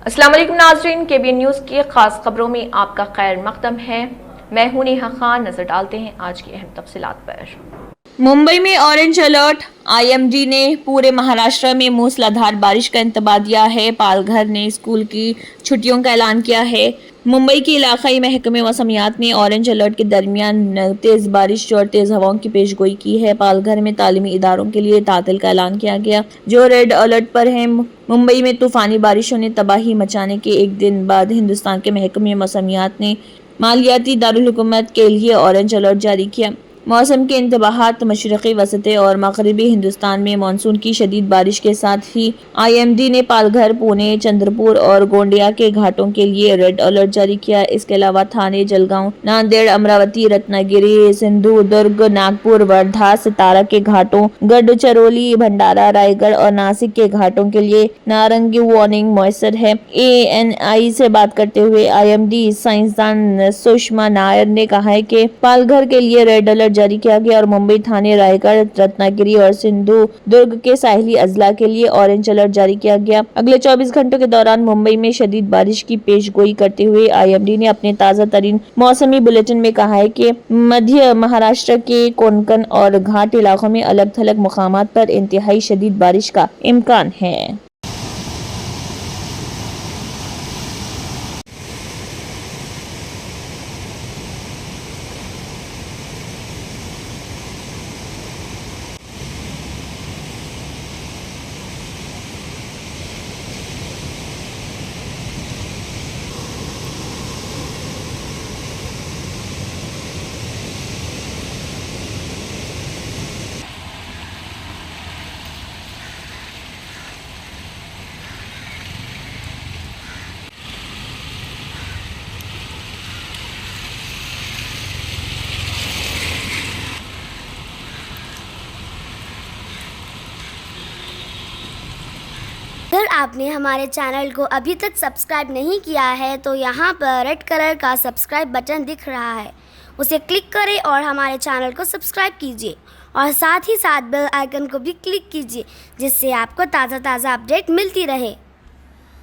अस्सलाम वालेकुम नाज़रीन, केबीएन न्यूज़ की खास खबरों में आपका खैर मकदम है। मैं हूं नेहा खान। नजर डालते हैं आज की अहम तफसीलात पर। मुंबई में ऑरेंज अलर्ट। आईएमडी ने पूरे महाराष्ट्र में मूसलाधार बारिश का इंतबाह दिया है। पालघर ने स्कूल की छुट्टियों का ऐलान किया है। मुंबई के इलाकाई महकमे मौसमियात ने ऑरेंज अलर्ट के दरमियान तेज बारिश और तेज हवाओं की पेशगोई की है। पालघर में तालीमी इदारों के लिए तातिल का ऐलान किया गया, जो रेड अलर्ट पर है। मुंबई में तूफानी बारिशों ने तबाही मचाने के एक दिन बाद हिंदुस्तान के महकमे मौसमियात ने मालियाती दारुल हुकूमत के लिए ऑरेंज अलर्ट जारी किया। मौसम के इंतबाहात मशरक़ी वसते और मगरबी हिंदुस्तान में मानसून की शदीद बारिश के साथ ही आईएमडी ने पालघर, पुणे, चंद्रपुर और गोंडिया के घाटों के लिए रेड अलर्ट जारी किया। इसके अलावा थाने, जलगांव, नांदेड़, अमरावती, रत्नागिरी, सिंधु दुर्ग, नागपुर, वर्धा, सितारा के घाटों, गढ़चिरौली, भंडारा, रायगढ़ और नासिक के घाटों के लिए नारंगी वार्निंग मौसर है। एएनआई से बात करते हुए आईएमडी साइंसदान सुषमा नायर ने कहा है कि पालघर के लिए रेड अलर्ट जारी किया गया और मुंबई, थाने, रायगढ़, रत्नागिरी और सिंधु दुर्ग के साहिली अजला के लिए ऑरेंज अलर्ट जारी किया गया। अगले 24 घंटों के दौरान मुंबई में शदीद बारिश की पेशगोई करते हुए आईएमडी ने अपने ताज़ा तरीन मौसमी बुलेटिन में कहा है कि मध्य महाराष्ट्र के कोंकण और घाट इलाकों में अलग थलग मुकामात पर इंतहाई शदीद बारिश का इम्कान है। अगर आपने हमारे चैनल को अभी तक सब्सक्राइब नहीं किया है तो यहाँ पर रेड कलर का सब्सक्राइब बटन दिख रहा है, उसे क्लिक करें और हमारे चैनल को सब्सक्राइब कीजिए और साथ ही साथ बेल आइकन को भी क्लिक कीजिए, जिससे आपको ताज़ा अपडेट मिलती रहे।